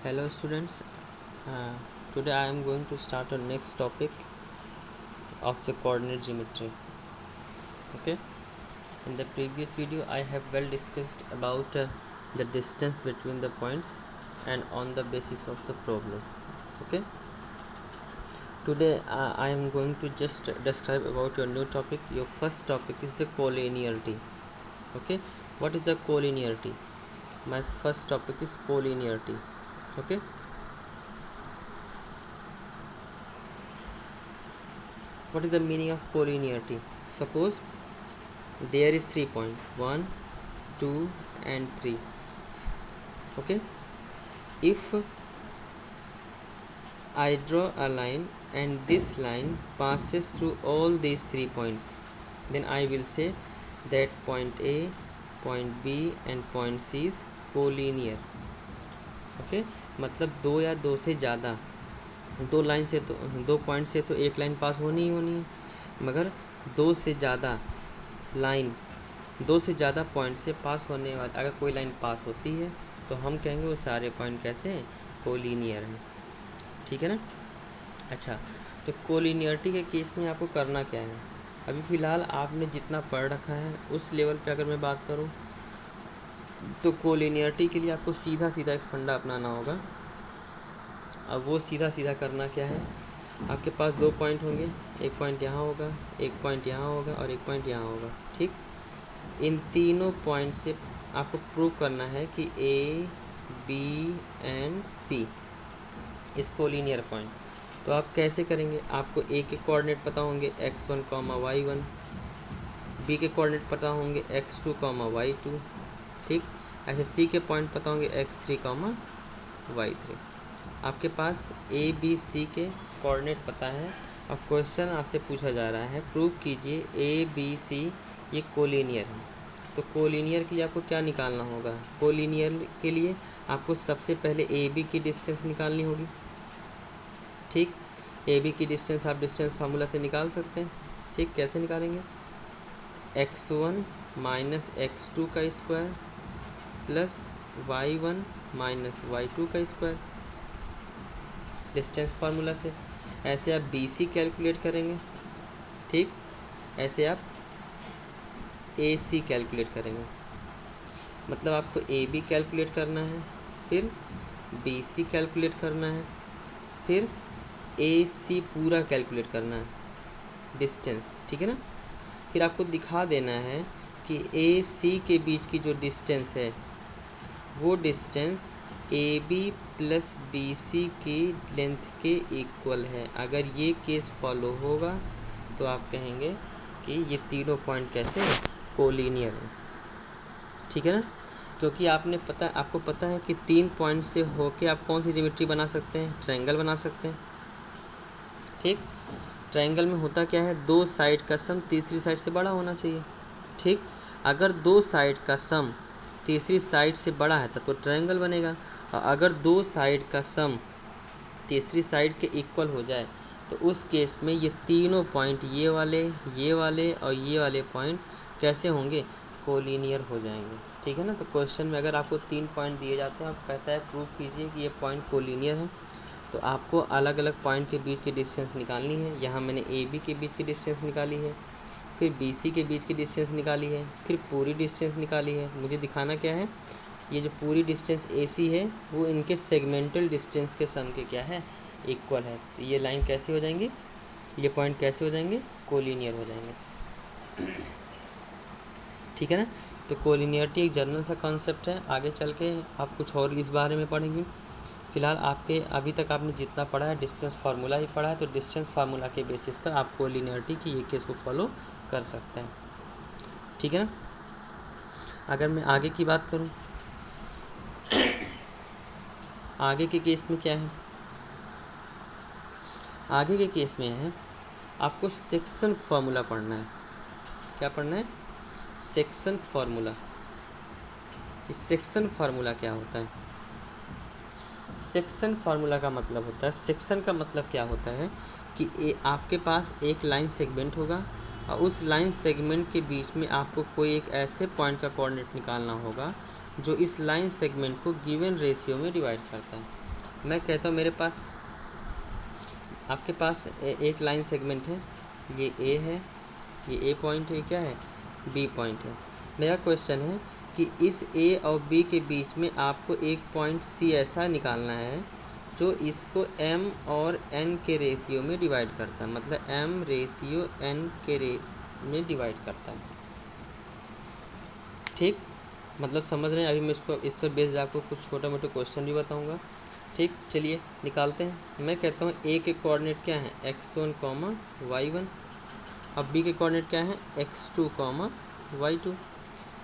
Hello students, today I am going to start our next topic of the coordinate geometry. Okay, in the previous video I have well discussed about the distance between the points and on the basis of the problem. Okay, today I am going to just describe about your new topic. Your first topic is the collinearity. Okay, what is the collinearity? My first topic is collinearity. Okay, what is the meaning of collinearity? Suppose there is 3 point 1, 2 and 3. Okay, if I draw a line and this line passes through all these 3 points, then I will say that point A, point B and point C is collinear. Okay, मतलब दो या दो से ज़्यादा दो line से तो दो पॉइंट से तो एक लाइन पास होनी ही होनी है, मगर दो से ज़्यादा लाइन दो से ज़्यादा पॉइंट से पास होने वाली अगर कोई लाइन पास होती है तो हम कहेंगे वो सारे पॉइंट कैसे हैं, कोलिनियर हैं. ठीक है ना. अच्छा, तो कोलिनियरिटी के केस में आपको करना क्या है? अभी फ़िलहाल आपने जितना पढ़ रखा है उस लेवल पे अगर मैं बात करूँ तो कोलिनियरिटी के लिए आपको सीधा सीधा एक फंडा अपनाना होगा. अब वो सीधा सीधा करना क्या है, आपके पास दो पॉइंट होंगे, एक पॉइंट यहाँ होगा, एक पॉइंट यहाँ होगा और एक पॉइंट यहाँ होगा. ठीक, इन तीनों पॉइंट से आपको प्रूव करना है कि ए बी एंड सी इस कोलिनियर पॉइंट. तो आप कैसे करेंगे? आपको ए के कोऑर्डिनेट पता होंगे x1, y1, बी के कोऑर्डिनेट पता होंगे x2, y2. ठीक, ऐसे सी के पॉइंट पता होंगे x3, y3. आपके पास ए बी सी के कोऑर्डिनेट पता है और क्वेश्चन आपसे पूछा जा रहा है प्रूव कीजिए ए बी सी ये कोलिनियर है. तो कोलिनियर के लिए आपको क्या निकालना होगा? कोलिनियर के लिए आपको सबसे पहले ए बी की डिस्टेंस निकालनी होगी. ठीक, ए बी की डिस्टेंस आप डिस्टेंस फार्मूला से निकाल सकते हैं. ठीक, कैसे निकालेंगे? x1 माइनस x2 का square plus y1 minus y2 का स्क्वायर डिस्टेंस फार्मूला से. ऐसे आप बी सी कैलकुलेट करेंगे. ठीक, ऐसे आप ए सी कैलकुलेट करेंगे. मतलब आपको ए बी कैलकुलेट करना है, फिर बी सी कैलकुलेट करना है, फिर ए सी पूरा कैलकुलेट करना है डिस्टेंस. ठीक है ना. फिर आपको दिखा देना है कि ए सी के बीच की जो डिस्टेंस है वो distance A B plus B C की लेंथ के इक्वल है. अगर ये केस फॉलो होगा तो आप कहेंगे कि ये तीनों पॉइंट कैसे हैं, कोलिनियर हैं. ठीक है ना. क्योंकि आपको पता है कि 3 पॉइंट से होके आप कौन सी ज्योमेट्री बना सकते हैं, ट्रायंगल बना सकते हैं. ठीक, ट्रायंगल में होता क्या है, दो साइड का सम तीसरी साइड से बड़ा होना चाहिए. ठीक, अगर दो साइड का सम तीसरी साइड से बड़ा है तब तो ट्रायंगल बनेगा, और अगर दो साइड का सम तीसरी साइड के इक्वल हो जाए तो उस केस में ये तीनों पॉइंट ये वाले और ये वाले पॉइंट कैसे होंगे, कोलिनियर हो जाएंगे. ठीक है ना. तो क्वेश्चन में अगर आपको 3 पॉइंट दिए जाते हैं, आप कहता है प्रूव कीजिए कि ये पॉइंट कोलिनियर है, तो आपको अलग अलग पॉइंट के बीच की डिस्टेंस निकालनी है. यहाँ मैंने ए बी के बीच की डिस्टेंस निकाली है, फिर बी सी के बीच की डिस्टेंस निकाली है, फिर पूरी डिस्टेंस निकाली है. मुझे दिखाना क्या है, ये जो पूरी डिस्टेंस ए सी है वो इनके सेगमेंटल डिस्टेंस के सम के क्या है, इक्वल है. तो ये लाइन कैसे हो जाएंगी, ये पॉइंट कैसे हो जाएंगे, कोलिनियर हो जाएंगे. ठीक है ना. तो कोलिनियरिटी एक जनरल सा कॉन्सेप्ट है, आगे चल के आप कुछ और इस बारे में पढ़ेंगे. फिलहाल आपके अभी तक आपने जितना पढ़ा है डिस्टेंस फार्मूला ही पढ़ा है, तो डिस्टेंस फार्मूला के बेसिस पर आप कोलिनियरिटी की ये केस को फॉलो कर सकते हैं. ठीक है ना. अगर मैं आगे की बात करूं, आगे के केस में क्या है, आगे के केस में है आपको सेक्शन फार्मूला पढ़ना है. क्या पढ़ना है, सेक्शन फार्मूला. इस सेक्शन फार्मूला क्या होता है? सेक्शन फार्मूला का मतलब होता है, सेक्शन का मतलब क्या होता है कि आपके पास एक लाइन सेगमेंट होगा और उस लाइन सेगमेंट के बीच में आपको कोई एक ऐसे पॉइंट का कोऑर्डिनेट निकालना होगा जो इस लाइन सेगमेंट को गिवन रेशियो में डिवाइड करता है. मैं कहता हूँ मेरे पास आपके पास एक लाइन सेगमेंट है, ये ए है, ये ए पॉइंट है, क्या है बी पॉइंट है। मेरा क्वेश्चन है कि इस ए और बी के बीच में आपको एक पॉइंट सी ऐसा निकालना है जो इसको m और n के रेशियो में डिवाइड करता है, मतलब m रेशियो n के में डिवाइड करता है। ठीक, मतलब समझ रहे हैं। अभी मैं इस पर बेस्ड आपको कुछ छोटा मोटा क्वेश्चन भी बताऊंगा। ठीक, चलिए निकालते हैं। मैं कहता हूँ ए के कोऑर्डिनेट क्या है x1, y1, अब बी के कोऑर्डिनेट क्या है x2, y2।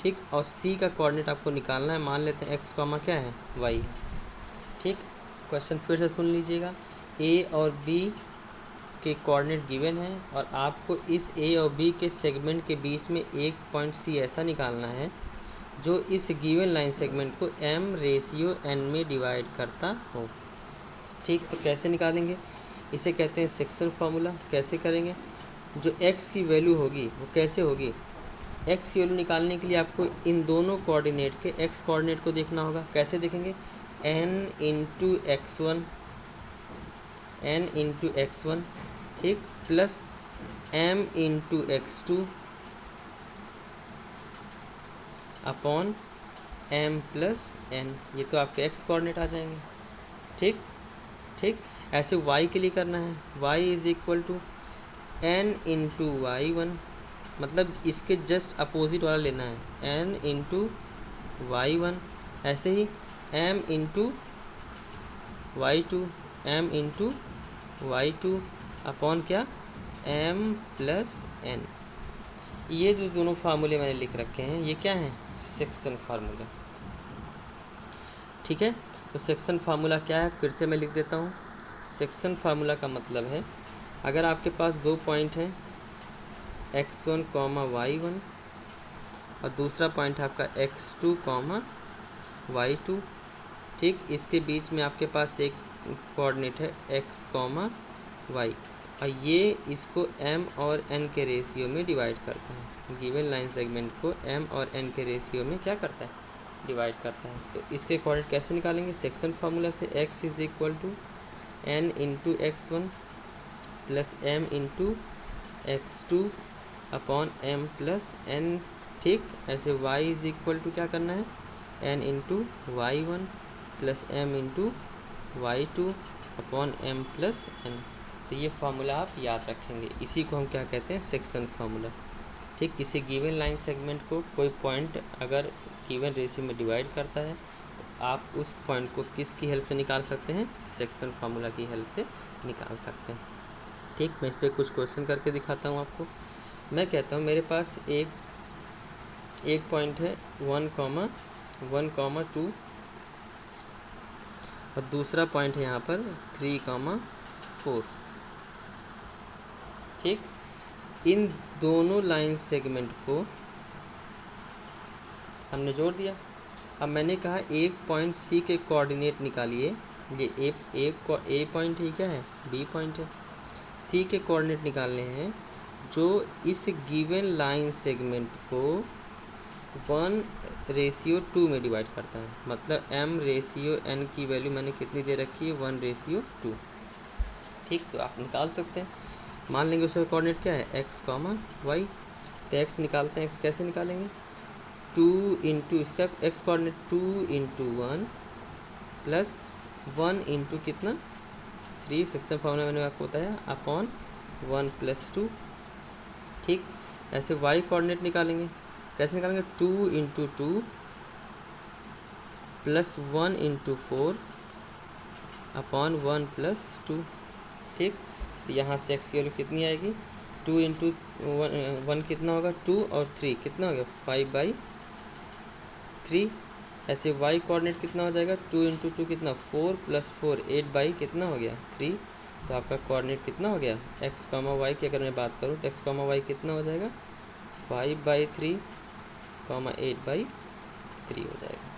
ठीक, और सी का कोऑर्डिनेट आपको निकालना है। मान लेते हैं x, क्या है y। ठीक, क्वेश्चन फिर से सुन लीजिएगा। ए और बी के कोऑर्डिनेट गिवन है और आपको इस ए और बी के सेगमेंट के बीच में एक पॉइंट सी ऐसा निकालना है जो इस गिवन लाइन सेगमेंट को m रेशियो n में डिवाइड करता हो। ठीक, तो कैसे निकालेंगे, इसे कहते हैं सेक्शन फार्मूला। कैसे करेंगे, जो x की वैल्यू होगी वो कैसे होगी, x की वैल्यू निकालने के लिए आपको इन दोनों कोऑर्डिनेट के x कोऑर्डिनेट को देखना होगा। कैसे देखेंगे, n इंटू x1 ठीक, plus m into x2 upon m plus n, ये तो आपके x कोऑर्डिनेट आ जाएंगे। ठीक ठीक, ऐसे y के लिए करना है, y is equal to n into y1, मतलब इसके जस्ट अपोजिट वाला लेना है n इंटू y1। ऐसे ही m into y2, m into y2 upon क्या m प्लस n। ये जो दोनों फार्मूले मैंने लिख रखे हैं ये क्या हैं, सेक्शन फार्मूला। ठीक है, तो सेक्शन फार्मूला क्या है फिर से मैं लिख देता हूँ। सेक्शन फार्मूला का मतलब है अगर आपके पास दो पॉइंट हैं x1, y1 और दूसरा पॉइंट है आपका x2, y2। ठीक, इसके बीच में आपके पास एक कोऑर्डिनेट है x, y और ये इसको m और n के रेशियो में डिवाइड करता है। गिवन लाइन सेगमेंट को m और n के रेशियो में क्या करता है, डिवाइड करता है। तो इसके कोऑर्डिनेट कैसे निकालेंगे, सेक्शन फार्मूला से x is equal to n into x1 plus m into x2 upon m plus n। ठीक, ऐसे y इज इक्वल टू क्या करना है, n into y1 plus m into y2 upon m plus n। तो ये formula आप याद रखेंगे, इसी को हम क्या कहते हैं, सेक्शन फार्मूला। ठीक, किसी गिवन लाइन सेगमेंट को कोई पॉइंट अगर गिवन रेशियो में डिवाइड करता है तो आप उस पॉइंट को किसकी हेल्प से निकाल सकते हैं, सेक्शन फार्मूला की हेल्प से निकाल सकते हैं। ठीक, मैं इस पर कुछ क्वेश्चन करके दिखाता हूँ आपको। मैं कहता हूँ मेरे पास एक पॉइंट है 1, 2 और दूसरा पॉइंट है यहाँ पर 3, 4। ठीक, इन दोनों लाइन सेगमेंट को हमने जोड़ दिया। अब मैंने कहा एक पॉइंट सी के कोऑर्डिनेट निकालिए। ये ए पॉइंट है, क्या है बी पॉइंट है। सी के कोऑर्डिनेट निकालने हैं जो इस गिवन लाइन सेगमेंट को 1:2 में डिवाइड करता है, मतलब m रेशियो n की वैल्यू मैंने कितनी दे रखी है, 1:2। ठीक, तो आप निकाल सकते हैं। मान लेंगे उसका कोऑर्डिनेट क्या है x, y। तो x निकालते हैं, x कैसे निकालेंगे, 2 इंटू इसका x coordinate 2 into 1 plus 1 into कितना 3, सेक्शन फॉर्मूला मैंने आपको बताया, अपॉन 1 प्लस 2। ठीक, ऐसे y कोऑर्डिनेट निकालेंगे, कैसे निकालेंगे, 2 into 2 plus 1 into 4 upon 1 plus 2। ठीक, तो यहाँ से x की वैल्यू कितनी आएगी, 2 इंटू 1 कितना होगा 2 और 3 कितना हो गया 5/3। ऐसे y कोऑर्डिनेट कितना हो जाएगा, 2 इंटू 2 कितना 4 प्लस 4 8 कितना हो गया 3। तो आपका कोऑर्डिनेट कितना हो गया x, y की अगर मैं बात करूँ तो x, y कितना हो जाएगा 5/3, 8/3 हो जाएगा।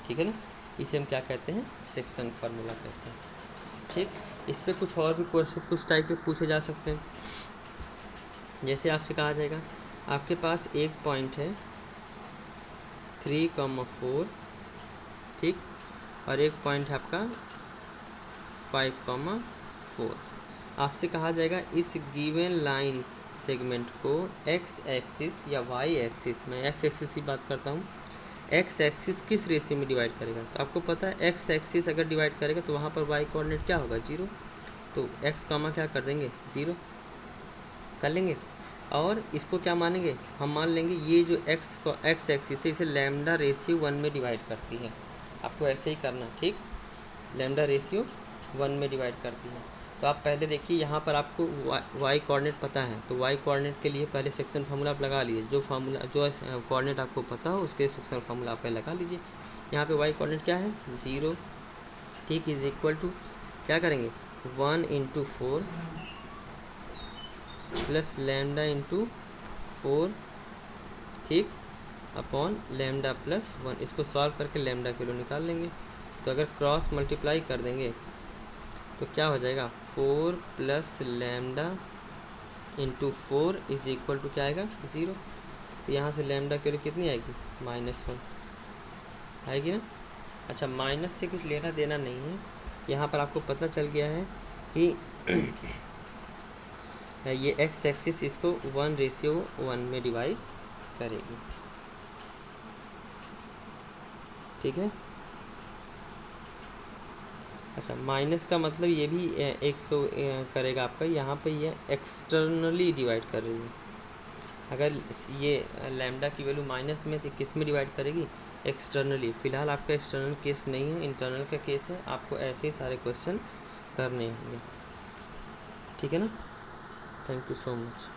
ठीक है ना, इसे हम क्या कहते हैं, सेक्शन फार्मूला कहते हैं। ठीक, इस पर कुछ और भी क्वेश्चन कुछ टाइप के पूछे जा सकते हैं। जैसे आपसे कहा जाएगा आपके पास एक पॉइंट है 3, 4। ठीक, और एक पॉइंट है आपका 5,4। आपसे कहा जाएगा इस गिवन लाइन सेगमेंट को एक्स एक्सिस या वाई एक्सिस, मैं एक्स एक्सिस की बात करता हूँ, एक्स एक्सिस किस रेशियो में डिवाइड करेगा। तो आपको पता है एक्स एक्सिस अगर डिवाइड करेगा तो वहाँ पर वाई कोऑर्डिनेट क्या होगा, 0। तो एक्स कामा क्या कर देंगे, 0 कर लेंगे। और इसको क्या मानेंगे, हम मान लेंगे ये जो एक्स एक्सिस है इसे लैम्डा रेशियो 1 में डिवाइड करती है। आपको ऐसे ही करना, ठीक, लैम्डा रेशियो 1 में डिवाइड करती है। तो आप पहले देखिए यहाँ पर आपको वाई कोऑर्डिनेट पता है, तो वाई कोऑर्डिनेट के लिए पहले सेक्शन फार्मूला आप लगा लीजिए। जो कोऑर्डिनेट आपको पता हो उसके सेक्शन फार्मूला आप लगा लीजिए। यहाँ पे वाई कोऑर्डिनेट क्या है, 0, ठीक, इज इक्वल टू क्या करेंगे, 1 × 4 प्लस लैम्डा × 4, ठीक, अपॉन लैम्डा प्लस 1। इसको सॉल्व करके लैम्डा की वैल्यू निकाल लेंगे। तो अगर क्रॉस मल्टीप्लाई कर देंगे तो क्या हो जाएगा, 4 plus lambda × 4 is equal to क्या आएगा, 0। तो यहाँ से लैम्डा की वैल्यू कितनी आएगी, -1 आएगी ना। अच्छा, माइनस से कुछ लेना देना नहीं है, यहाँ पर आपको पता चल गया है कि ये एक्स एक्सिस इसको 1:1 में डिवाइड करेगी, ठीक है। अच्छा, माइनस का मतलब ये भी 100 करेगा आपका, यहाँ पे ये एक्सटर्नली डिवाइड कर रही है। अगर ये लैम्डा की वैल्यू माइनस में तो किस में डिवाइड करेगी, एक्सटर्नली। फ़िलहाल आपका एक्सटर्नल केस नहीं है, इंटरनल का केस है। आपको ऐसे ही सारे क्वेश्चन करने होंगे, ठीक है ना। Thank you so much.